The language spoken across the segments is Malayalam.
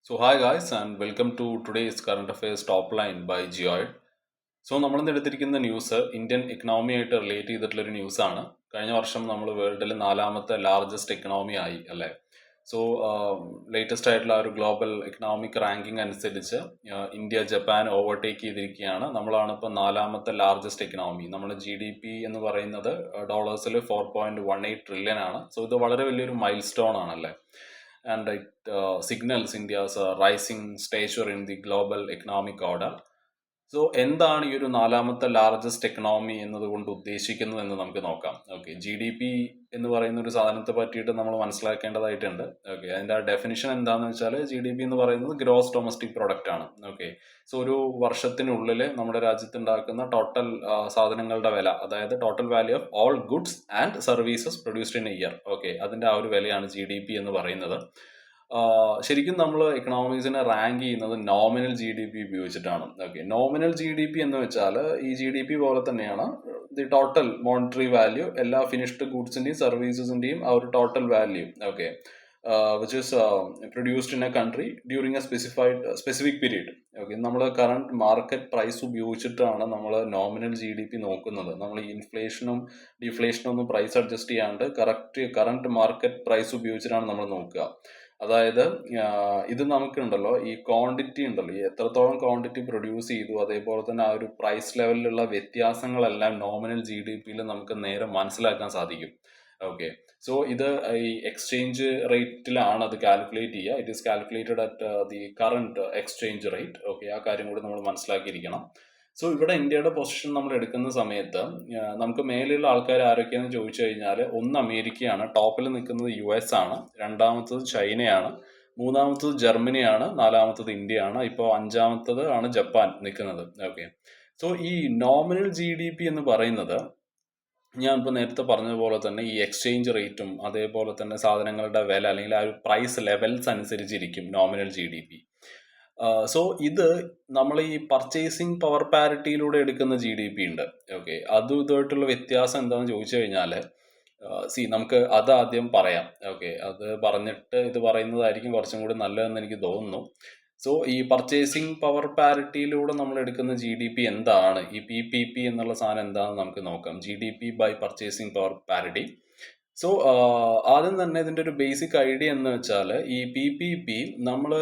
Hi guys and welcome to today's current affairs top line by Geoid. നമ്മളിന്ന് എടുത്തിരിക്കുന്ന ന്യൂസ് ഇന്ത്യൻ എക്കണോമിയായിട്ട് റിലേറ്റ് ചെയ്തിട്ടുള്ളൊരു ന്യൂസാണ്. കഴിഞ്ഞ വർഷം നമ്മൾ വേൾഡിലെ നാലാമത്തെ ലാർജസ്റ്റ് എക്കണോമി ആയി അല്ലേ. സോ ലേറ്റസ്റ്റ് ആയിട്ടുള്ള ഒരു ഗ്ലോബൽ എക്കണോമിക് റാങ്കിങ് അനുസരിച്ച് ഇന്ത്യ ജപ്പാൻ ഓവർടേക്ക് ചെയ്തിരിക്കുകയാണ്. നമ്മളാണ് ഇപ്പോൾ നാലാമത്തെ ലാർജസ്റ്റ് എക്കണോമി. നമ്മുടെ GDP എന്ന് പറയുന്നത് ഡോളേഴ്സിൽ 4.18 ട്രില്യൺ ആണ്. സോ ഇത് വളരെ വലിയൊരു മൈൽ സ്റ്റോൺ ആണല്ലേ. And it signals India's rising stature in the global economic order. So എന്താണ് ഈ ഒരു നാലാമത്തെ ലാർജസ്റ്റ് എക്കണോമി എന്നതുകൊണ്ട് ഉദ്ദേശിക്കുന്നത് എന്ന് നമുക്ക് നോക്കാം. ഓക്കെ, GDP എന്ന് പറയുന്ന ഒരു സാധനത്തെ പറ്റിയിട്ട് നമ്മൾ മനസ്സിലാക്കേണ്ടതായിട്ടുണ്ട്. ഓക്കെ, അതിൻ്റെ ഡെഫിനിഷൻ എന്താണെന്ന് വെച്ചാൽ GDP എന്ന് പറയുന്നത് ഗ്രോസ് ഡൊമസ്റ്റിക് പ്രൊഡക്റ്റ് ആണ്. ഓക്കെ, സോ ഒരു വർഷത്തിനുള്ളിൽ നമ്മുടെ രാജ്യത്ത് ഉണ്ടാക്കുന്ന ടോട്ടൽ സാധനങ്ങളുടെ വില, അതായത് total value of all goods and services produced in A year. Okay, അതിൻ്റെ ആ ഒരു വിലയാണ് GDP എന്ന് പറയുന്നത്. ശരിക്കും നമ്മൾ എക്കണോമിക്സിനെ റാങ്ക് ചെയ്യുന്നത് നോമിനൽ GDP ഉപയോഗിച്ചിട്ടാണ്. ഓക്കെ, നോമിനൽ GDP എന്ന് വെച്ചാൽ ഈ GDP പോലെ തന്നെയാണ് ദി ടോട്ടൽ മോണിറ്ററി വാല്യൂ, എല്ലാ ഫിനിഷ്ഡ് ഗുഡ്സിന്റെയും സർവീസസിന്റെയും ആ ഒരു total value. Okay, which is produced in A country during A specific period. Okay, നമ്മൾ കറണ്ട് മാർക്കറ്റ് പ്രൈസ് ഉപയോഗിച്ചിട്ടാണ് നമ്മൾ നോമിനൽ GDP നോക്കുന്നത്. നമ്മൾ ഇൻഫ്ലേഷനും ഡിഫ്ലേഷനും ഒന്നും പ്രൈസ് അഡ്ജസ്റ്റ് ചെയ്യാണ്ട് കറണ്ട് മാർക്കറ്റ് പ്രൈസ് ഉപയോഗിച്ചിട്ടാണ് നമ്മൾ നോക്കുക. അതായത് ഇത് നമുക്കുണ്ടല്ലോ, ഈ ക്വാണ്ടിറ്റി ഉണ്ടല്ലോ, ഈ എത്രത്തോളം ക്വാണ്ടിറ്റി പ്രൊഡ്യൂസ് ചെയ്തു, അതേപോലെ തന്നെ ആ ഒരു പ്രൈസ് ലെവലിലുള്ള വ്യത്യാസങ്ങളെല്ലാം നോമിനൽ GDPയിൽ നമുക്ക് നേരെ മനസ്സിലാക്കാൻ സാധിക്കും. ഓക്കെ, സോ ഇത് ഈ എക്സ്ചേഞ്ച് റേറ്റിലാണ് അത് കാൽക്കുലേറ്റ് ചെയ്യുക. It is calculated at the current exchange rate. Okay, ആ കാര്യം കൂടി നമ്മൾ മനസ്സിലാക്കിയിരിക്കണം. സോ ഇവിടെ ഇന്ത്യയുടെ പൊസിഷൻ നമ്മൾ എടുക്കുന്ന സമയത്ത് നമുക്ക് മേലെയുള്ള ആൾക്കാർ ആരൊക്കെയാണെന്ന് ചോദിച്ചു കഴിഞ്ഞാൽ, ഒന്ന് അമേരിക്കയാണ്, ടോപ്പിൽ നിൽക്കുന്നത് US ആണ്, രണ്ടാമത്തത് ചൈനയാണ്, മൂന്നാമത്തത് ജർമ്മനിയാണ്, നാലാമത്തത് ഇന്ത്യയാണ്, ഇപ്പോൾ അഞ്ചാമത്തത് ആണ് ജപ്പാൻ നിൽക്കുന്നത്. ഓക്കെ, സോ ഈ നോമിനൽ GDP എന്ന് പറയുന്നത് ഞാൻ ഇപ്പോൾ നേരത്തെ പറഞ്ഞതുപോലെ തന്നെ ഈ എക്സ്ചേഞ്ച് റേറ്റും അതേപോലെ തന്നെ സാധനങ്ങളുടെ വില അല്ലെങ്കിൽ ആ ഒരു പ്രൈസ് ലെവൽസ് അനുസരിച്ചിരിക്കും നോമിനൽ GDP. സോ ഇത് നമ്മൾ ഈ പർച്ചേസിങ് പവർ പാരിറ്റിയിലൂടെ എടുക്കുന്ന GDP ഉണ്ട്. ഓക്കെ, അതും ഇതുമായിട്ടുള്ള വ്യത്യാസം എന്താണെന്ന് ചോദിച്ചു കഴിഞ്ഞാൽ, നമുക്ക് അത് ആദ്യം പറയാം. ഓക്കെ, അത് പറഞ്ഞിട്ട് ഇത് പറയുന്നതായിരിക്കും കുറച്ചും കൂടി നല്ലതെന്ന് എനിക്ക് തോന്നുന്നു. സോ ഈ പർച്ചേസിങ് പവർ പാരിറ്റിയിലൂടെ നമ്മൾ എടുക്കുന്ന GDP എന്താണ്, ഈ PPP എന്നുള്ള സാധനം എന്താണെന്ന് നമുക്ക് നോക്കാം. GDP by purchasing power parity. So ആദ്യം തന്നെ ഇതിൻ്റെ ഒരു ബേസിക് ഐഡിയ എന്ന് വെച്ചാൽ, ഈ PPP നമ്മൾ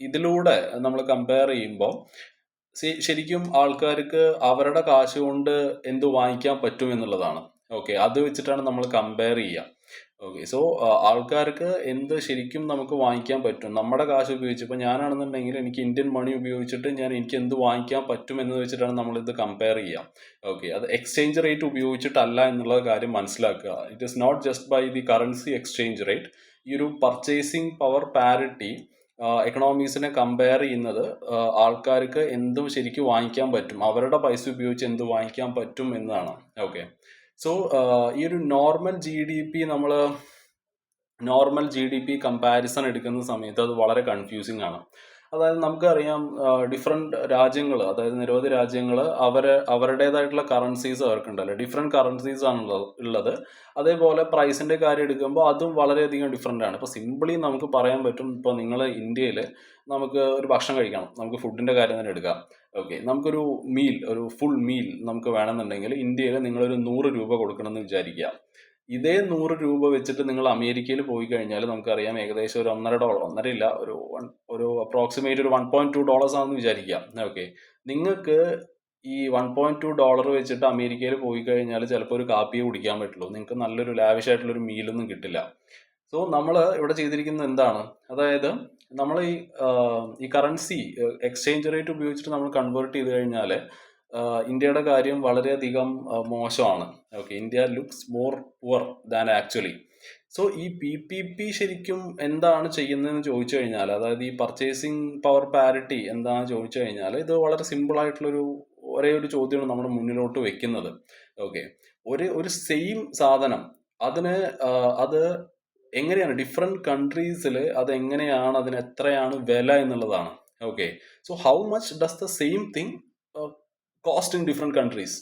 ഇതിലൂടെ നമ്മൾ കമ്പയർ ചെയ്യുമ്പോൾ ശരിക്കും ആൾക്കാർക്ക് അവരുടെ കാശ് കൊണ്ട് എന്ത് വാങ്ങിക്കാൻ പറ്റും എന്നുള്ളതാണ്. ഓക്കെ, അത് വെച്ചിട്ടാണ് നമ്മൾ കമ്പയർ ചെയ്യുക. ഓക്കെ, സോ ആൾക്കാർക്ക് എന്ത് ശരിക്കും നമുക്ക് വാങ്ങിക്കാൻ പറ്റും നമ്മുടെ കാശ് ഉപയോഗിച്ച്. ഇപ്പോൾ ഞാനാണെന്നുണ്ടെങ്കിൽ എനിക്ക് ഇന്ത്യൻ മണി ഉപയോഗിച്ചിട്ട് എനിക്ക് എന്ത് വാങ്ങിക്കാൻ പറ്റും എന്ന് വെച്ചിട്ടാണ് നമ്മളിത് കമ്പയർ ചെയ്യുക. ഓക്കെ, അത് എക്സ്ചേഞ്ച് റേറ്റ് ഉപയോഗിച്ചിട്ടല്ല എന്നുള്ള കാര്യം മനസ്സിലാക്കുക. It is not just by the currency exchange rate. ഈ ഒരു പർച്ചേസിങ് പവർ പാരിറ്റി എക്കണോമീസിനെ കമ്പയർ ചെയ്യുന്നത് ആൾക്കാർക്ക് എന്തും ശരിക്കും വാങ്ങിക്കാൻ പറ്റും, അവരുടെ പൈസ ഉപയോഗിച്ച് എന്ത് വാങ്ങിക്കാൻ പറ്റും എന്നതാണ്. ഓക്കെ, സോ ഈ ഒരു normal G D P comparison എടുക്കുന്ന സമയത്ത് അത് വളരെ കൺഫ്യൂസിങ് ആണ്. അതായത് നമുക്കറിയാം, ഡിഫറെൻറ്റ് രാജ്യങ്ങൾ, അതായത് നിരവധി രാജ്യങ്ങൾ അവരുടേതായിട്ടുള്ള കറൻസീസ് അവർക്കുണ്ടല്ലോ, ഡിഫറെൻറ്റ് കറൻസീസ് ആണ് ഉള്ളത്. അതേപോലെ പ്രൈസിൻ്റെ കാര്യം എടുക്കുമ്പോൾ അതും വളരെയധികം ഡിഫറെൻ്റ് ആണ്. ഇപ്പോൾ സിമ്പിളി നമുക്ക് പറയാൻ പറ്റും, ഇപ്പോൾ നിങ്ങൾ ഇന്ത്യയിൽ നമുക്ക് ഒരു ഭക്ഷണം കഴിക്കണം, നമുക്ക് ഫുഡിൻ്റെ കാര്യം തന്നെ എടുക്കാം. ഓക്കെ, നമുക്കൊരു ഒരു ഫുൾ മീൽ നമുക്ക് വേണമെന്നുണ്ടെങ്കിൽ ഇന്ത്യയിൽ നിങ്ങളൊരു 100 രൂപ കൊടുക്കണമെന്ന് വിചാരിക്കുക. ഇതേ 100 രൂപ വെച്ചിട്ട് നിങ്ങൾ അമേരിക്കയിൽ പോയി കഴിഞ്ഞാൽ നമുക്കറിയാം ഏകദേശം ഒരു $1.5, ഒന്നരയില്ല, ഒരു അപ്രോക്സിമേറ്റ് ഒരു $1.2 ആണെന്ന് വിചാരിക്കാം. ഓക്കെ, നിങ്ങൾക്ക് ഈ $1.2 വെച്ചിട്ട് അമേരിക്കയിൽ പോയി കഴിഞ്ഞാൽ ചിലപ്പോൾ ഒരു കാപ്പിയെ കുടിക്കാൻ പറ്റുള്ളൂ, നിങ്ങൾക്ക് നല്ലൊരു ലാവിഷ് ആയിട്ടുള്ളൊരു മീലൊന്നും കിട്ടില്ല. സോ നമ്മൾ ഇവിടെ ചെയ്തിരിക്കുന്നത് എന്താണ്, അതായത് നമ്മൾ ഈ കറൻസി എക്സ്ചേഞ്ച് റേറ്റ് ഉപയോഗിച്ചിട്ട് നമ്മൾ കൺവേർട്ട് ചെയ്ത് കഴിഞ്ഞാൽ ഇന്ത്യയുടെ കാര്യം വളരെയധികം മോശമാണ്. Okay, India looks more poor than actually. So ഈ PPP ശരിക്കും എന്താണ് ചെയ്യുന്നതെന്ന് ചോദിച്ചു കഴിഞ്ഞാൽ, അതായത് ഈ പർച്ചേസിങ് പവർ പാരിറ്റി എന്താണെന്ന് ചോദിച്ചു കഴിഞ്ഞാൽ, ഇത് വളരെ സിമ്പിൾ ആയിട്ടുള്ളൊരു ഒരേ ഒരു ചോദ്യമാണ് നമ്മുടെ മുന്നിലോട്ട് വെക്കുന്നത്. ഓക്കെ, ഒരു സെയിം സാധനം അത് എങ്ങനെയാണ് ഡിഫറെൻറ്റ് കൺട്രീസിൽ അതെങ്ങനെയാണ്, അതിന് എത്രയാണ് വില എന്നുള്ളതാണ്. Okay, so how much does the same thing cost in different countries.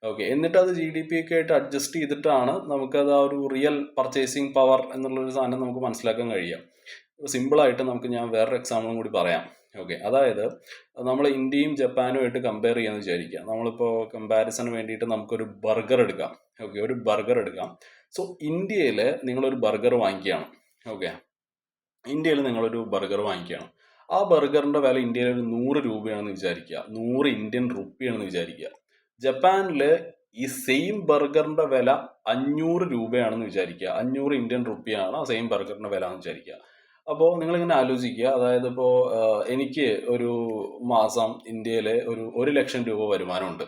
Okay, എന്നിട്ട് അത് GDP ഒക്കെ ആയിട്ട് അഡ്ജസ്റ്റ് ചെയ്തിട്ടാണ് നമുക്കത് ആ ഒരു റിയൽ പർച്ചേസിങ് പവർ എന്നുള്ളൊരു സാധനം നമുക്ക് മനസ്സിലാക്കാൻ കഴിയുക. സിമ്പിളായിട്ട് ഞാൻ വേറൊരു എക്സാമ്പിളും കൂടി പറയാം. ഓക്കെ, അതായത് നമ്മൾ ഇന്ത്യയും ജപ്പാനുമായിട്ട് കമ്പയർ ചെയ്യാന്ന് വിചാരിക്കുക. നമ്മളിപ്പോൾ കമ്പാരിസന് വേണ്ടിയിട്ട് നമുക്കൊരു ബർഗർ എടുക്കാം. ഓക്കെ, ഒരു ബർഗർ എടുക്കാം. സോ ഇന്ത്യയിൽ നിങ്ങളൊരു ബർഗർ വാങ്ങിക്കുകയാണ്. ഓക്കെ, ഇന്ത്യയിൽ നിങ്ങളൊരു ബർഗർ വാങ്ങിക്കുകയാണ്. ആ ബർഗറിന്റെ വില ഇന്ത്യയിൽ ഒരു 100 രൂപയാണെന്ന് വിചാരിക്കുക, 100 ഇന്ത്യൻ റുപ്പിയാണെന്ന് വിചാരിക്കുക. ജപ്പാനിൽ ഈ സെയിം ബർഗറിന്റെ വില 500 രൂപയാണെന്ന് വിചാരിക്കുക, 500 ഇന്ത്യൻ റുപ്പിയാണ് ആ സെയിം ബർഗറിന്റെ വില എന്ന് വിചാരിക്കുക. അപ്പോൾ നിങ്ങളിങ്ങനെ ആലോചിക്കുക, അതായത് ഇപ്പോൾ എനിക്ക് ഒരു മാസം ഇന്ത്യയിൽ ഒരു 1 ലക്ഷം രൂപ വരുമാനമുണ്ട്.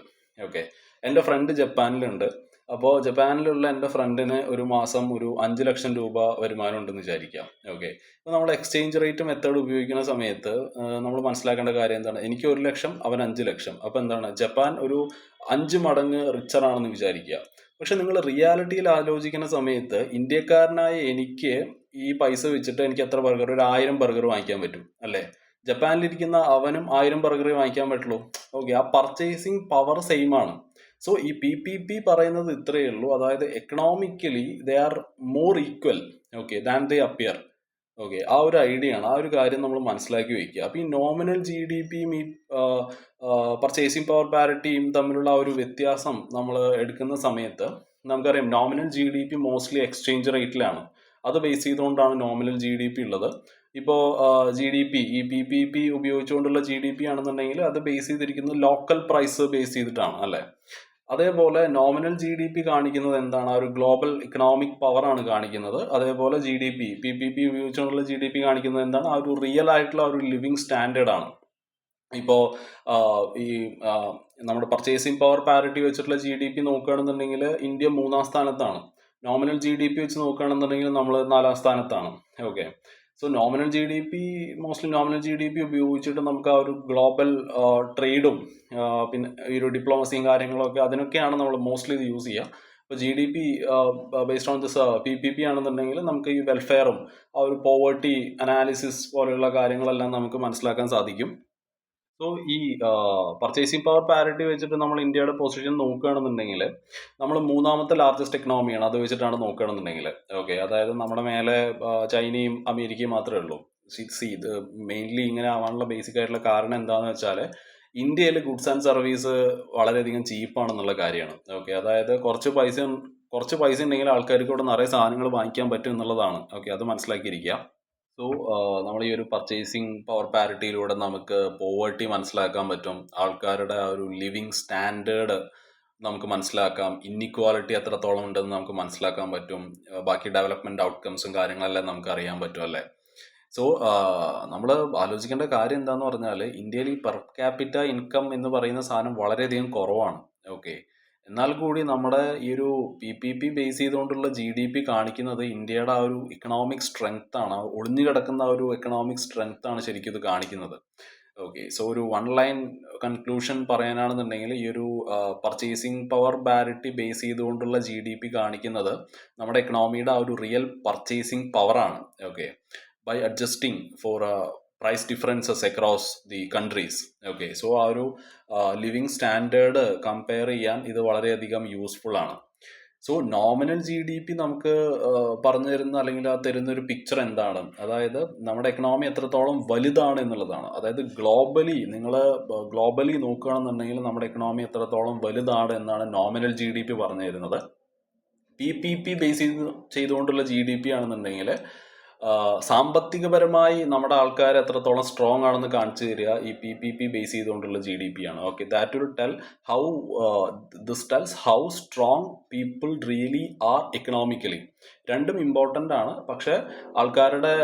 ഓക്കെ, എൻ്റെ ഫ്രണ്ട് ജപ്പാനിലുണ്ട്. അപ്പോൾ ജപ്പാനിലുള്ള എൻ്റെ ഫ്രണ്ടിന് ഒരു മാസം ഒരു 5 ലക്ഷം രൂപ വരുമാനം ഉണ്ടെന്ന് വിചാരിക്കാം. ഓക്കെ, അപ്പോൾ നമ്മൾ എക്സ്ചേഞ്ച് റേറ്റ് മെത്തേഡ് ഉപയോഗിക്കുന്ന സമയത്ത് നമ്മൾ മനസ്സിലാക്കേണ്ട കാര്യം എന്താണ്? എനിക്ക് 1 ലക്ഷം, അവൻ 5 ലക്ഷം. അപ്പോൾ എന്താണ്? ജപ്പാൻ ഒരു 5 മടങ്ങ് റിച്ചർ ആണെന്ന് വിചാരിക്കുക. പക്ഷെ നിങ്ങൾ റിയാലിറ്റിയിൽ ആലോചിക്കുന്ന സമയത്ത് ഇന്ത്യക്കാരനായ എനിക്ക് ഈ പൈസ വെച്ചിട്ട് എനിക്ക് എത്ര ബർഗർ? ഒരു 1000 ബർഗർ വാങ്ങിക്കാൻ പറ്റും അല്ലേ? ജപ്പാനിലിരിക്കുന്ന അവനും 1000 ബർഗർ വാങ്ങിക്കാൻ പറ്റുള്ളൂ. ഓക്കെ, ആ പർച്ചേസിങ് പവർ സെയിം ആണ്. സോ ഈ PPP പറയുന്നത് ഇത്രയേ ഉള്ളൂ, അതായത് economically they are more equal, okay, than they appear. Okay, ആ ഒരു ഐഡിയ ആണ്, ആ ഒരു കാര്യം നമ്മൾ മനസ്സിലാക്കി വെക്കുക. അപ്പോൾ ഈ നോമിനൽ GDPയും ഈ പർച്ചേസിങ് പവർ പാരിറ്റിയും തമ്മിലുള്ള ആ ഒരു വ്യത്യാസം നമ്മൾ എടുക്കുന്ന സമയത്ത് നമുക്കറിയാം നോമിനൽ GDP മോസ്റ്റ്ലി എക്സ്ചേഞ്ച് റേറ്റിലാണ്. അത് ബേസ് ചെയ്തുകൊണ്ടാണ് നോമിനൽ GDP ഉള്ളത്. ഇപ്പോൾ GDP ഈ PPP ഉപയോഗിച്ചുകൊണ്ടുള്ള GDP ആണെന്നുണ്ടെങ്കിൽ അത് ബേസ് ചെയ്തിരിക്കുന്നത് ലോക്കൽ പ്രൈസ് ബേസ് ചെയ്തിട്ടാണ് അല്ലേ? അതേപോലെ നോമിനൽ GDP കാണിക്കുന്നത് എന്താണ്? ആ ഒരു ഗ്ലോബൽ ഇക്കണോമിക് പവർ ആണ് കാണിക്കുന്നത്. അതേപോലെ PPP ഉപയോഗിച്ചുകൊണ്ടുള്ള GDP കാണിക്കുന്നത് എന്താണ്? ആ ഒരു റിയൽ ആയിട്ടുള്ള ഒരു ലിവിങ് സ്റ്റാൻഡേർഡ് ആണ്. ഇപ്പോൾ ഈ നമ്മുടെ പർച്ചേസിംഗ് പവർ പാരിറ്റി വെച്ചിട്ടുള്ള GDP നോക്കുകയാണെന്നുണ്ടെങ്കിൽ ഇന്ത്യ 3-ാം സ്ഥാനത്താണ്. നോമിനൽ GDP വെച്ച് നോക്കുകയാണെന്നുണ്ടെങ്കിൽ നമ്മൾ 4-ാം സ്ഥാനത്താണ്. ഓക്കെ, സോ നോമിനൽ GDP ഉപയോഗിച്ചിട്ട് നമുക്ക് ആ ഒരു ഗ്ലോബൽ ട്രേഡും പിന്നെ ഈ ഒരു ഡിപ്ലോമസിയും കാര്യങ്ങളൊക്കെ അതിനൊക്കെയാണ് നമ്മൾ മോസ്റ്റ്ലി ഇത് യൂസ് ചെയ്യുക. ഇപ്പോൾ GDP based on this PPP ആണെന്നുണ്ടെങ്കിൽ നമുക്ക് ഈ വെൽഫെയറും ആ ഒരു പോവർട്ടി അനാലിസിസ് പോലെയുള്ള കാര്യങ്ങളെല്ലാം നമുക്ക് മനസ്സിലാക്കാൻ സാധിക്കും. സോ ഈ പർച്ചേസിംഗ് പവർ പാരിറ്റി വെച്ചിട്ട് നമ്മൾ ഇന്ത്യയുടെ പൊസിഷൻ നോക്കുകയാണെന്നുണ്ടെങ്കിൽ നമ്മൾ 3-ാമത്തെ ലാർജസ്റ്റ് എക്കണോമിയാണ് അത് വെച്ചിട്ടാണ് നോക്കുകയാണെന്നുണ്ടെങ്കിൽ. ഓക്കെ, അതായത് നമ്മുടെ മേലെ ചൈനയും അമേരിക്കയും മാത്രമേ ഉള്ളൂ. ഇത് മെയിൻലി ഇങ്ങനെ ആവാനുള്ള ബേസിക് ആയിട്ടുള്ള കാരണം എന്താണെന്ന് വെച്ചാൽ ഇന്ത്യയിൽ ഗുഡ്സ് ആൻഡ് സർവീസ് വളരെയധികം ചീപ്പാണെന്നുള്ള കാര്യമാണ്. ഓക്കെ, അതായത് കുറച്ച് പൈസ ഉണ്ടെങ്കിൽ ആൾക്കാർക്ക് ഇവിടെ നിറയെ സാധനങ്ങൾ വാങ്ങിക്കാൻ പറ്റും എന്നുള്ളതാണ്. ഓക്കെ, അത് മനസ്സിലാക്കിയിരിക്കുക. സോ നമ്മൾ ഈ ഒരു പർച്ചേസിങ് പവർ പാരിറ്റിയിലൂടെ നമുക്ക് പോവർട്ടി മനസ്സിലാക്കാൻ പറ്റും, ആൾക്കാരുടെ ആ ഒരു ലിവിങ് സ്റ്റാൻഡേർഡ് നമുക്ക് മനസ്സിലാക്കാം, ഇന്നിക്വാലിറ്റി എത്രത്തോളം ഉണ്ടെന്ന് നമുക്ക് മനസ്സിലാക്കാൻ പറ്റും, ബാക്കി ഡെവലപ്മെന്റ് ഔട്ട്കംസും കാര്യങ്ങളെല്ലാം നമുക്ക് അറിയാൻ പറ്റും അല്ലേ? സോ നമ്മൾ ആലോചിക്കേണ്ട കാര്യം എന്താന്ന് പറഞ്ഞാൽ ഇന്ത്യയിൽ ഈ പെർ ക്യാപിറ്റ ഇൻകം എന്ന് പറയുന്ന സാധനം വളരെയധികം കുറവാണ്. ഓക്കെ, എന്നാൽ കൂടി നമ്മുടെ ഈ ഒരു PPP ബേസ് ചെയ്തുകൊണ്ടുള്ള GDP കാണിക്കുന്നത് ഇന്ത്യയുടെ ആ ഒരു ഇക്കണോമിക് സ്ട്രെങ്ത് ആണ്, ഒളിഞ്ഞു കിടക്കുന്ന ആ ഒരു എക്കണോമിക് സ്ട്രെങ്ത് ആണ് ശരിക്കും ഇത് കാണിക്കുന്നത്. ഓക്കെ, സോ ഒരു 1 ലൈൻ കൺക്ലൂഷൻ പറയാനാണെന്നുണ്ടെങ്കിൽ ഈ ഒരു പർച്ചേസിംഗ് പവർ പാരിറ്റി ബേസ് ചെയ്തുകൊണ്ടുള്ള GDP കാണിക്കുന്നത് നമ്മുടെ എക്കണോമിയുടെ ആ ഒരു റിയൽ പർച്ചേസിംഗ് പവർ ആണ്. Okay, by adjusting for price differences across the countries. Okay, so ആ ഒരു ലിവിങ് സ്റ്റാൻഡേർഡ് കമ്പയർ ചെയ്യാൻ ഇത് വളരെയധികം യൂസ്ഫുൾ ആണ്. സോ നോമിനൽ GDP നമുക്ക് പറഞ്ഞു തരുന്ന അല്ലെങ്കിൽ ആ തരുന്ന ഒരു പിക്ചർ എന്താണ്? അതായത് നമ്മുടെ എക്കണോമി എത്രത്തോളം വലുതാണ് എന്നുള്ളതാണ്. അതായത് ഗ്ലോബലി നോക്കുകയാണെന്നുണ്ടെങ്കിൽ നമ്മുടെ എക്കണോമി എത്രത്തോളം വലുതാണ് എന്നാണ് നോമിനൽ GDP പറഞ്ഞു തരുന്നത്. PPP ബേസ് ചെയ്തുകൊണ്ടുള്ള GDP ആണെന്നുണ്ടെങ്കിൽ സാമ്പത്തികപരമായി നമ്മുടെ ആൾക്കാർ എത്രത്തോളം സ്ട്രോങ് ആണെന്ന് കാണിച്ചു തരിക ഈ PPP ബേസ് ചെയ്തുകൊണ്ടുള്ള GDP ആണ്. Okay, that will tell how this tells how strong people really are economically. രണ്ടും ഇമ്പോർട്ടൻ്റ് ആണ്, പക്ഷെ ആൾക്കാരുടെ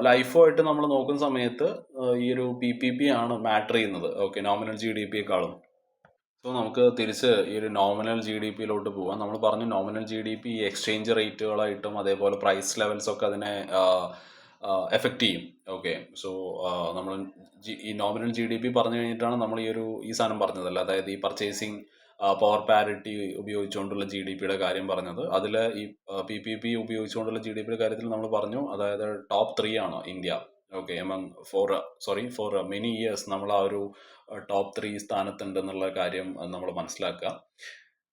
ലൈഫുമായിട്ട് നമ്മൾ നോക്കുന്ന സമയത്ത് ഈ ഒരു PPP ആണ് മാറ്റർ ചെയ്യുന്നത്. Okay, nominal GDPയെക്കാളും. സോ നമുക്ക് തിരിച്ച് ഈ ഒരു നോമിനൽ GDPയിലോട്ട് പോവാം. നമ്മൾ പറഞ്ഞു നോമിനൽ GDP എക്സ്ചേഞ്ച് റേറ്റുകളായിട്ടും അതേപോലെ പ്രൈസ് ലെവൽസ് ഒക്കെ അതിനെ എഫക്റ്റ് ചെയ്യും. ഓക്കെ, സോ നമ്മൾ ഈ നോമിനൽ GDP പറഞ്ഞു കഴിഞ്ഞിട്ടാണ് നമ്മൾ ഈ സാധനം പറഞ്ഞതല്ല, അതായത് ഈ പർച്ചേസിങ് പവർ പാരിറ്റി ഉപയോഗിച്ചുകൊണ്ടുള്ള GDPയുടെ കാര്യം പറഞ്ഞത്. അതിൽ ഈ PPP ഉപയോഗിച്ചുകൊണ്ടുള്ള GDPയുടെ കാര്യത്തിൽ നമ്മൾ പറഞ്ഞു, അതായത് ടോപ്പ് 3 ആണ് India. Okay, for many years നമ്മൾ ആ ഒരു ടോപ്പ് 3 സ്ഥാനത്തുണ്ടെന്നുള്ള കാര്യം നമ്മൾ മനസ്സിലാക്കുക.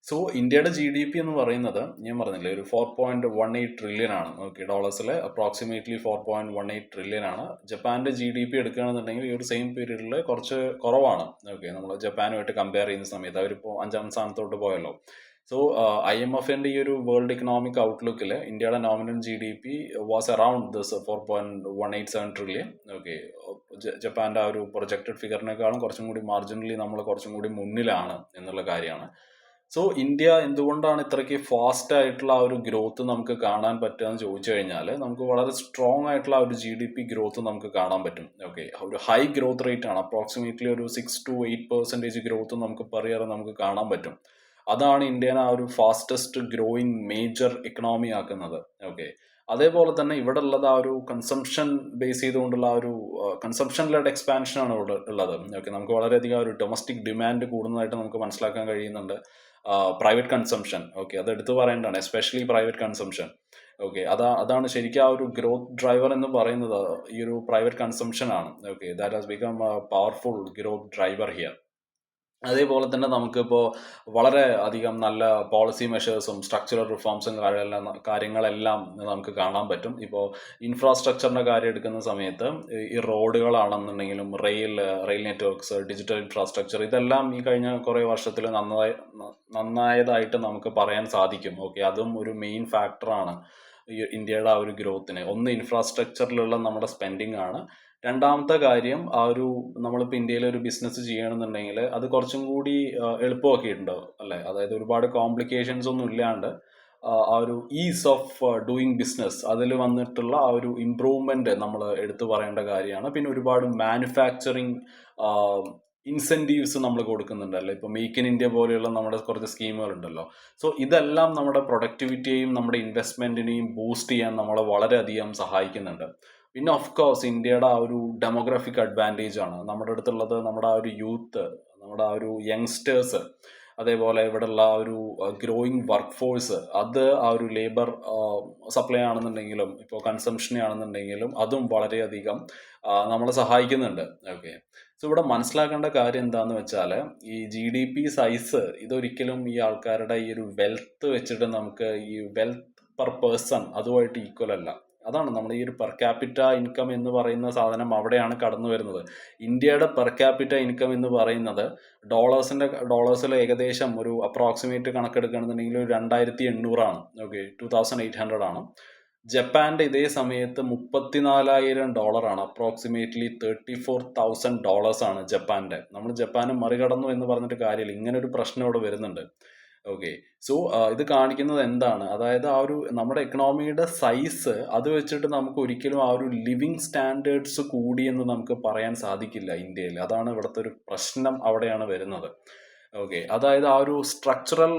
സോ ഇന്ത്യയുടെ ജി ഡി പി എന്ന് പറയുന്നത് ഞാൻ പറഞ്ഞില്ലേ ഒരു 4.18 ട്രില്യൺ ആണ്. ഓക്കെ, ഡോളേഴ്സിൽ അപ്രോക്സിമേറ്റ്ലി 4.18 ട്രില്യൺ ആണ്. ജപ്പാന്റെ ജി ഡി പി എടുക്കുകയാണെന്നുണ്ടെങ്കിൽ ഈ ഒരു സെയിം പീരീഡിൽ കുറച്ച് കുറവാണ്. ഓക്കെ, നമ്മൾ ജപ്പാനുമായിട്ട് കമ്പയർ ചെയ്യുന്ന സമയത്ത് അവരിപ്പോൾ 5ാം സ്ഥാനത്തോട്ട് പോയല്ലോ. സോ IMFന്റെ ഈ ഒരു വേൾഡ് ഇക്കണോമിക് ഔട്ട്ലുക്കിൽ ഇന്ത്യയുടെ nominal G D P was around this 4.187 trillion. Okay, ജപ്പാന്റെ ആ ഒരു പ്രൊജക്റ്റഡ് ഫിഗറിനേക്കാളും കുറച്ചും കൂടി മാർജിനലി നമ്മൾ കുറച്ചും കൂടി മുന്നിലാണ് എന്നുള്ള കാര്യമാണ്. സോ ഇന്ത്യ എന്തുകൊണ്ടാണ് ഇത്രയ്ക്ക് ഫാസ്റ്റ് ആയിട്ടുള്ള ആ ഒരു ഗ്രോത്ത് നമുക്ക് കാണാൻ പറ്റുക എന്ന് ചോദിച്ചു കഴിഞ്ഞാൽ, നമുക്ക് വളരെ സ്ട്രോങ് ആയിട്ടുള്ള ആ ഒരു ജി ഡി പി ഗ്രോത്ത് നമുക്ക് കാണാൻ പറ്റും. ഓക്കെ, ഒരു ഹൈ ഗ്രോത്ത് റേറ്റ് ആണ്. അപ്രോക്സിമേറ്റ്ലി ഒരു 6 to 8% ഗ്രോത്ത് നമുക്ക് പെർ ഇയർ നമുക്ക് കാണാൻ പറ്റും. അതാണ് ഇന്ത്യനെ ആ ഒരു ഫാസ്റ്റസ്റ്റ് ഗ്രോയിങ് മേജർ ഇക്കണോമി ആക്കുന്നത്. ഓക്കെ, അതേപോലെ തന്നെ ഇവിടെ ഉള്ളത് ആ ഒരു കൺസംഷൻ ബേസ് ചെയ്തുകൊണ്ടുള്ള ആ ഒരു കൺസംഷൻ ലെഡ് എക്സ്പാൻഷൻ ആണ് ഇവിടെ ഉള്ളത്. ഓക്കെ, നമുക്ക് വളരെയധികം ഒരു ഡൊമസ്റ്റിക് ഡിമാൻഡ് കൂടുന്നതായിട്ട് നമുക്ക് മനസ്സിലാക്കാൻ കഴിയുന്നുണ്ട്. പ്രൈവറ്റ് കൺസംഷൻ, ഓക്കെ, അത് എടുത്തു പറയേണ്ടതാണ്, എസ്പെഷ്യലി പ്രൈവറ്റ് കൺസംഷൻ. ഓക്കെ, അതാണ് ശരിക്കും ആ ഒരു ഗ്രോത്ത് ഡ്രൈവർ എന്ന് പറയുന്നത് ഈ ഒരു പ്രൈവറ്റ് കൺസംഷൻ ആണ്. Okay, that has become powerful growth driver here. അതേപോലെ തന്നെ നമുക്കിപ്പോൾ വളരെ അധികം നല്ല പോളിസി മെഷേഴ്സും സ്ട്രക്ചറൽ റിഫോംസും കാര്യങ്ങളെല്ലാം നമുക്ക് കാണാൻ പറ്റും. ഇപ്പോൾ ഇൻഫ്രാസ്ട്രക്ചറിൻ്റെ കാര്യം എടുക്കുന്ന സമയത്ത് ഈ റോഡുകളാണെന്നുണ്ടെങ്കിലും റെയിൽ നെറ്റ്വർക്ക്സ്, ഡിജിറ്റൽ ഇൻഫ്രാസ്ട്രക്ചർ, ഇതെല്ലാം ഈ കഴിഞ്ഞ കുറേ വർഷത്തിൽ നന്നായതായിട്ട് നമുക്ക് പറയാൻ സാധിക്കും. ഓക്കെ, അതും ഒരു മെയിൻ ഫാക്ടറാണ് ഈ ഇന്ത്യയുടെ ആ ഒരു ഗ്രോത്തിന്. ഒന്ന് ഇൻഫ്രാസ്ട്രക്ചറിലുള്ള നമ്മുടെ സ്പെൻഡിങ് ആണ്. രണ്ടാമത്തെ കാര്യം, ആ ഒരു നമ്മളിപ്പോൾ ഇന്ത്യയിൽ ഒരു ബിസിനസ് ചെയ്യണമെന്നുണ്ടെങ്കിൽ അത് കുറച്ചും കൂടി എളുപ്പമാക്കിയിട്ടുണ്ട് അല്ലേ. അതായത് ഒരുപാട് കോംപ്ലിക്കേഷൻസ് ഒന്നും ഇല്ലാണ്ട് ആ ഒരു ഈസ് ഓഫ് ഡൂയിങ് ബിസിനസ് അതിൽ വന്നിട്ടുള്ള ആ ഒരു ഇമ്പ്രൂവ്മെന്റ് നമ്മൾ എടുത്തു പറയേണ്ട കാര്യമാണ്. പിന്നെ ഒരുപാട് മാനുഫാക്ചറിങ് ഇൻസെൻറ്റീവ്സ് നമ്മൾ കൊടുക്കുന്നുണ്ട് അല്ലേ. ഇപ്പോൾ മേക്ക് ഇൻ ഇന്ത്യ പോലെയുള്ള നമ്മുടെ കുറച്ച് സ്കീമുകൾ ഉണ്ടല്ലോ. സോ ഇതെല്ലാം നമ്മുടെ പ്രൊഡക്ടിവിറ്റിയെയും നമ്മുടെ ഇൻവെസ്റ്റ്മെന്റിനെയും ബൂസ്റ്റ് ചെയ്യാൻ നമ്മളെ വളരെയധികം സഹായിക്കുന്നുണ്ട്. പിന്നെ ഓഫ് കോഴ്സ് ഇന്ത്യയുടെ ആ ഒരു ഡെമോഗ്രാഫിക് അഡ്വാൻറ്റേജ് ആണ് നമ്മുടെ അടുത്തുള്ളത്. നമ്മുടെ ആ ഒരു യൂത്ത്, നമ്മുടെ ആ ഒരു യങ്സ്റ്റേഴ്സ്, അതേപോലെ ഇവിടെയുള്ള ആ ഒരു ഗ്രോയിങ് വർക്ക് ഫോഴ്സ്, അത് ആ ഒരു ലേബർ സപ്ലൈ ആണെന്നുണ്ടെങ്കിലും ഇപ്പോൾ കൺസംഷനെ ആണെന്നുണ്ടെങ്കിലും അതും വളരെയധികം നമ്മളെ സഹായിക്കുന്നുണ്ട്. ഓക്കെ, സോ ഇവിടെ മനസ്സിലാക്കേണ്ട കാര്യം എന്താണെന്ന് വെച്ചാൽ, ഈ ജി ഡി പി സൈസ് ഇതൊരിക്കലും ഈ ആൾക്കാരുടെ ഈ ഒരു വെൽത്ത് വെച്ചിട്ട് നമുക്ക് ഈ വെൽത്ത് പെർ പേഴ്സൺ അതുമായിട്ട് ഈക്വൽ അല്ല. അതാണ് നമ്മൾ ഈ ഒരു പെർ ക്യാപിറ്റ ഇൻകം എന്ന് പറയുന്ന സാധനം അവിടെയാണ് കടന്നു വരുന്നത്. ഇന്ത്യയുടെ പെർ ക്യാപിറ്റ ഇൻകം എന്ന് പറയുന്നത് ഡോളേഴ്സിൽ ഏകദേശം ഒരു അപ്രോക്സിമേറ്റ് കണക്കെടുക്കുകയാണെന്നുണ്ടെങ്കിൽ ഒരു 2800 ആണ്. ഓക്കെ, 2800 ആണ്. ജപ്പാന്റെ ഇതേ സമയത്ത് $34,000 ആണ്. അപ്രോക്സിമേറ്റ്ലി $34,000 ആണ് ജപ്പാന്റെ. നമ്മൾ ജപ്പാനെ മറികടന്നു എന്ന് പറഞ്ഞിട്ട് കാര്യമില്ല, ഇങ്ങനെ ഒരു പ്രശ്നം ഇവിടെ വരുന്നുണ്ട്. ഓക്കെ, സോ ഇത് കാണിക്കുന്നത് എന്താണ്, അതായത് ആ ഒരു നമ്മുടെ എക്കണോമിയുടെ സൈസ് അത് വെച്ചിട്ട് നമുക്ക് ഒരിക്കലും ആ ഒരു ലിവിങ് സ്റ്റാൻഡേർഡ്സ് കൂടി എന്ന് നമുക്ക് പറയാൻ സാധിക്കില്ല ഇന്ത്യയിൽ. അതാണ് ഇവിടുത്തെ ഒരു പ്രശ്നം, അവിടെയാണ് വരുന്നത്. ഓക്കെ, അതായത് ആ ഒരു സ്ട്രക്ചറൽ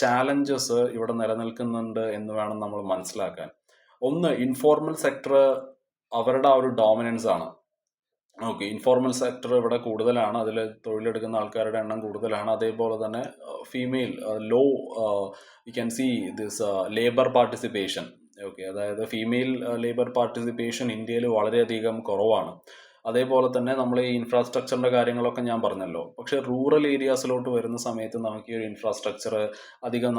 ചാലഞ്ചസ് ഇവിടെ നിലനിൽക്കുന്നുണ്ട് എന്ന് വേണം നമ്മൾ മനസ്സിലാക്കാൻ. ഒന്ന്, ഇൻഫോർമൽ സെക്ടർ അവരുടെ ആ ഒരു ഡോമിനൻസ് ആണ്. ഓക്കെ, ഇൻഫോർമൽ സെക്ടർ ഇവിടെ കൂടുതലാണ്, അതിൽ തൊഴിലെടുക്കുന്ന ആൾക്കാരുടെ എണ്ണം കൂടുതലാണ്. അതേപോലെ തന്നെ female low we can see this labour participation. Okay, അതായത് ഫീമെയിൽ ലേബർ പാർട്ടിസിപ്പേഷൻ ഇന്ത്യയിൽ വളരെയധികം കുറവാണ്. അതേപോലെ തന്നെ നമ്മൾ ഈ ഇൻഫ്രാസ്ട്രക്ചറിൻ്റെ കാര്യങ്ങളൊക്കെ ഞാൻ പറഞ്ഞല്ലോ. പക്ഷെ റൂറൽ ഏരിയാസിലോട്ട് വരുന്ന സമയത്ത് നമുക്ക് ഈ ഒരു ഇൻഫ്രാസ്ട്രക്ചർ അധികം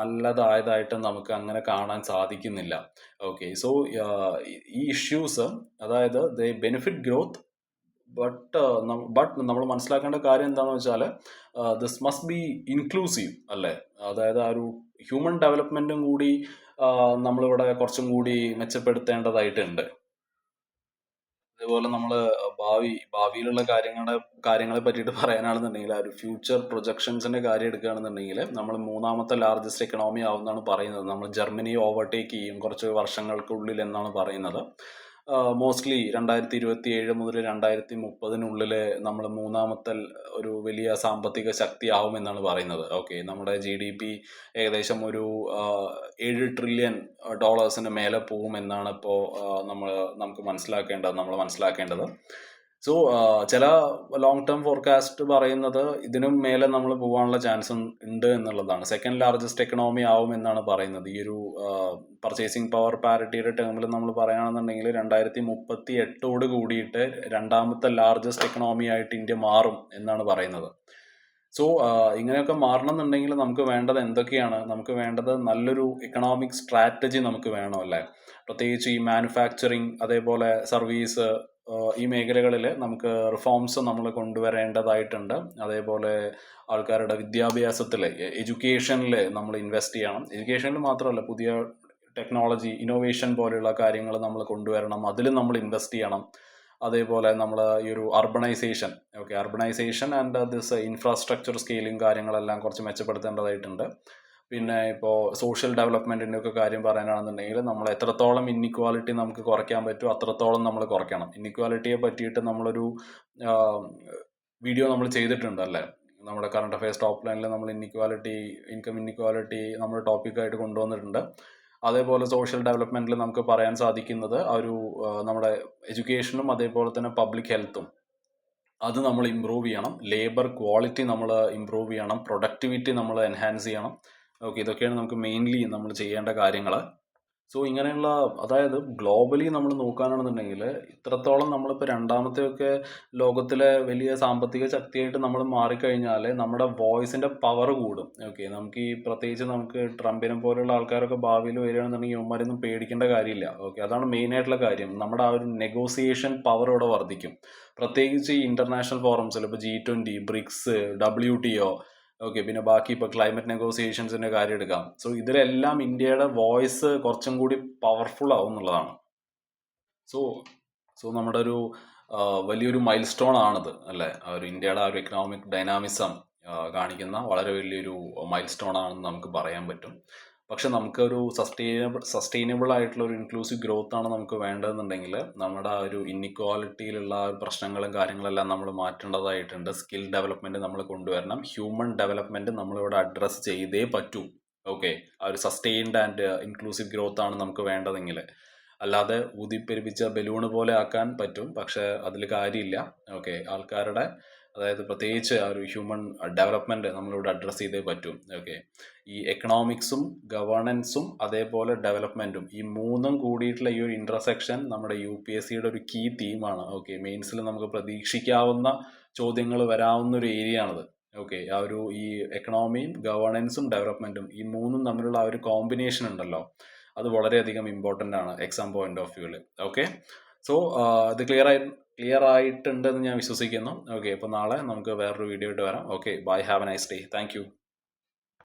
നല്ലതായതായിട്ട് നമുക്ക് അങ്ങനെ കാണാൻ സാധിക്കുന്നില്ല. ഓക്കെ, സോ ഈ ഇഷ്യൂസ്, അതായത് ദേ ബെനിഫിറ്റ് ഗ്രോത്ത്, ബട്ട് നമ്മൾ മനസ്സിലാക്കേണ്ട കാര്യം എന്താണെന്ന് വെച്ചാൽ ദിസ് മസ്റ്റ് ബി ഇൻക്ലൂസീവ് അല്ലേ. അതായത് ആ ഒരു ഹ്യൂമൻ ഡെവലപ്മെൻറ്റും കൂടി നമ്മളിവിടെ കുറച്ചും കൂടി മെച്ചപ്പെടുത്തേണ്ടതായിട്ടുണ്ട്. അതേപോലെ നമ്മൾ ഭാവിയിലുള്ള കാര്യങ്ങളെ പറ്റിയിട്ട് പറയാനാണെന്നുണ്ടെങ്കിൽ, ആ ഒരു ഫ്യൂച്ചർ പ്രൊജക്ഷൻസിൻ്റെ കാര്യം എടുക്കുകയാണെന്നുണ്ടെങ്കിൽ, നമ്മൾ 3ാമത്തെ ലാർജസ്റ്റ് എക്കണോമി ആവുമെന്നാണ് പറയുന്നത്. നമ്മൾ ജർമ്മനിയെ ഓവർടേക്ക് ചെയ്യും കുറച്ച് വർഷങ്ങൾക്കുള്ളിൽ എന്നാണ് പറയുന്നത്. മോസ്റ്റ്ലി 2027 മുതൽ 2030 നമ്മൾ 3ാമത്തെ ഒരു വലിയ സാമ്പത്തിക ശക്തി ആവുമെന്നാണ് പറയുന്നത്. ഓക്കെ, നമ്മുടെ ജി ഡി പി ഏകദേശം ഒരു $7 ട്രില്യൺ മേലെ പോകുമെന്നാണ് ഇപ്പോൾ നമ്മൾ മനസ്സിലാക്കേണ്ടത്. സോ ചില ലോങ് ടേം ഫോർകാസ്റ്റ് പറയുന്നത് ഇതിനും മേലെ നമ്മൾ പോകാനുള്ള ചാൻസ് ഉണ്ട് എന്നുള്ളതാണ്. സെക്കൻഡ് ലാർജസ്റ്റ് എക്കണോമി ആവുമെന്നാണ് പറയുന്നത്. ഈ ഒരു പർച്ചേസിങ് പവർ പാരിറ്റിയുടെ ടേമിൽ നമ്മൾ പറയുകയാണെന്നുണ്ടെങ്കിൽ 2038 കൂടിയിട്ട് 2ാമത്തെ ലാർജസ്റ്റ് എക്കണോമി ആയിട്ട് ഇന്ത്യ മാറും എന്നാണ് പറയുന്നത്. സോ ഇങ്ങനെയൊക്കെ മാറണമെന്നുണ്ടെങ്കിൽ നമുക്ക് വേണ്ടത് എന്തൊക്കെയാണ്? നമുക്ക് വേണ്ടത് നല്ലൊരു എക്കണോമിക് സ്ട്രാറ്റജി നമുക്ക് വേണം അല്ലേ? പ്രത്യേകിച്ച് ഈ മാനുഫാക്ചറിങ് അതേപോലെ സർവീസ് ഈ മേഖലകളിൽ നമുക്ക് റിഫോംസ് നമ്മൾ കൊണ്ടുവരേണ്ടതായിട്ടുണ്ട്. അതേപോലെ ആൾക്കാരുടെ വിദ്യാഭ്യാസത്തിൽ എഡ്യൂക്കേഷനിൽ നമ്മൾ ഇൻവെസ്റ്റ് ചെയ്യണം. എഡ്യൂക്കേഷനിൽ മാത്രമല്ല, പുതിയ ടെക്നോളജി ഇന്നോവേഷൻ പോലെയുള്ള കാര്യങ്ങൾ നമ്മൾ കൊണ്ടുവരണം. അതിൽ നമ്മൾ ഇൻവെസ്റ്റ് ചെയ്യണം. അതേപോലെ നമ്മൾ ഈ ഒരു urbanisation urbanisation and this infrastructure scaling കാര്യങ്ങളെല്ലാം കുറച്ച് മെച്ചപ്പെടുത്തേണ്ടതായിട്ടുണ്ട്. പിന്നെ ഇപ്പോൾ സോഷ്യൽ ഡെവലപ്മെൻറ്റിൻ്റെ ഒക്കെ കാര്യം പറയാനാണെന്നുണ്ടെങ്കിൽ നമ്മൾ എത്രത്തോളം ഇന്നിക്വാലിറ്റി നമുക്ക് കുറയ്ക്കാൻ പറ്റുമോ അത്രത്തോളം നമ്മൾ കുറയ്ക്കണം. ഇന്നിക്വാലിറ്റിയെ പറ്റിയിട്ട് നമ്മളൊരു വീഡിയോ നമ്മൾ ചെയ്തിട്ടുണ്ട് അല്ലേ? നമ്മുടെ കറണ്ട് അഫയേഴ്സ് ടോപ്പ് ലൈനിൽ നമ്മൾ ഇൻകം ഇന്നിക്വാലിറ്റി നമ്മൾ ടോപ്പിക്കായിട്ട് കൊണ്ടുവന്നിട്ടുണ്ട്. അതേപോലെ സോഷ്യൽ ഡെവലപ്മെൻറ്റിൽ നമുക്ക് പറയാൻ സാധിക്കുന്നത് നമ്മുടെ എഡ്യൂക്കേഷനും അതേപോലെ തന്നെ പബ്ലിക് ഹെൽത്തും അത് നമ്മൾ ഇമ്പ്രൂവ് ചെയ്യണം. ലേബർ ക്വാളിറ്റി നമ്മൾ ഇമ്പ്രൂവ് ചെയ്യണം. പ്രൊഡക്ടിവിറ്റി നമ്മൾ എൻഹാൻസ് ചെയ്യണം. ഇതൊക്കെയാണ് നമുക്ക് മെയിൻലി നമ്മൾ ചെയ്യേണ്ട കാര്യങ്ങൾ. സോ ഇങ്ങനെയുള്ള, അതായത് ഗ്ലോബലി നമ്മൾ നോക്കുകയാണെന്നുണ്ടെങ്കിൽ ഇത്രത്തോളം നമ്മളിപ്പോൾ രണ്ടാമത്തെയൊക്കെ ലോകത്തിലെ വലിയ സാമ്പത്തിക ശക്തിയായിട്ട് നമ്മൾ മാറിക്കഴിഞ്ഞാൽ നമ്മുടെ വോയിസിൻ്റെ പവർ കൂടും. നമുക്ക് പ്രത്യേകിച്ച് നമുക്ക് ട്രംപിനെ പോലെയുള്ള ആൾക്കാരൊക്കെ ഭാവിയിൽ വരികയാണെന്നുണ്ടെങ്കിൽ ഇവന്മാരൊന്നും പേടിക്കേണ്ട കാര്യമില്ല. അതാണ് മെയിനായിട്ടുള്ള കാര്യം. നമ്മുടെ ആ ഒരു നെഗോസിയേഷൻ പവർ ഇവിടെ വർദ്ധിക്കും. പ്രത്യേകിച്ച് ഈ ഇൻ്റർനാഷണൽ ഫോറംസിൽ ഇപ്പോൾ G20, ബ്രിക്സ്, WTO, പിന്നെ ബാക്കി ഇപ്പോൾ ക്ലൈമറ്റ് നെഗോസിയേഷൻസിൻ്റെ കാര്യം എടുക്കാം. സോ ഇതിലെല്ലാം ഇന്ത്യയുടെ വോയിസ് കുറച്ചും കൂടി പവർഫുൾ ആവും എന്നുള്ളതാണ്. സോ നമ്മുടെ ഒരു വലിയൊരു മൈൽ സ്റ്റോൺ ആണിത് അല്ലേ? ഇന്ത്യയുടെ ആ ഒരു എക്കണോമിക് ഡൈനാമിസം കാണിക്കുന്ന വളരെ വലിയൊരു മൈൽ സ്റ്റോൺ ആണെന്ന് നമുക്ക് പറയാൻ പറ്റും. പക്ഷെ നമുക്കൊരു സസ്റ്റൈനബിൾ ആയിട്ടുള്ള ഒരു ഇൻക്ലൂസീവ് ഗ്രോത്ത് ആണ് നമുക്ക് വേണ്ടതെന്നുണ്ടെങ്കിൽ നമ്മുടെ ആ ഒരു ഇന്നിക്വാലിറ്റിയിലുള്ള പ്രശ്നങ്ങളും കാര്യങ്ങളെല്ലാം നമ്മൾ മാറ്റേണ്ടതായിട്ടുണ്ട്. സ്കിൽ ഡെവലപ്മെൻറ്റ് നമ്മൾ കൊണ്ടുവരണം. ഹ്യൂമൻ ഡെവലപ്മെൻറ്റ് നമ്മളിവിടെ അഡ്രസ്സ് ചെയ്തേ പറ്റൂ. ആ ഒരു സസ്റ്റെയിൻഡ് ആൻഡ് ഇൻക്ലൂസീവ് ഗ്രോത്ത് ആണ് നമുക്ക് വേണ്ടതെങ്കിൽ. അല്ലാതെ ഊതിപ്പെരുപ്പിച്ച ബലൂണ് പോലെ ആക്കാൻ പറ്റും, പക്ഷെ അതിൽ കാര്യമില്ല. ആൾക്കാരുടെ, അതായത് പ്രത്യേകിച്ച് ആ ഒരു ഹ്യൂമൻ ഡെവലപ്മെൻറ്റ് നമ്മളിവിടെ അഡ്രസ്സ് ചെയ്തേ പറ്റും. ഈ എക്കണോമിക്സും ഗവേണൻസും അതേപോലെ ഡെവലപ്മെൻറ്റും ഈ മൂന്നും കൂടിയിട്ടുള്ള ഈ ഒരു ഇൻ്റർസെക്ഷൻ നമ്മുടെ UPSCയുടെ ഒരു കീ തീമാണ്. മെയിൻസിൽ നമുക്ക് പ്രതീക്ഷിക്കാവുന്ന ചോദ്യങ്ങൾ വരാവുന്ന ഒരു ഏരിയ ആണത്. ആ ഒരു ഈ എക്കണോമിയും ഗവേണൻസും ഡെവലപ്മെൻറ്റും ഈ മൂന്നും തമ്മിലുള്ള ആ ഒരു കോമ്പിനേഷൻ ഉണ്ടല്ലോ, അത് വളരെയധികം ഇമ്പോർട്ടൻ്റ് ആണ് എക്സാം പോയിന്റ് ഓഫ് വ്യൂവിൽ. സോ ഇത് ക്ലിയർ ആയിട്ടുണ്ടെന്ന് ഞാൻ വിശ്വസിക്കുന്നു. അപ്പോൾ നാളെ നമുക്ക് വേറൊരു വീഡിയോ ആയിട്ട് വരാം. Bye, have a nice day. Thank U.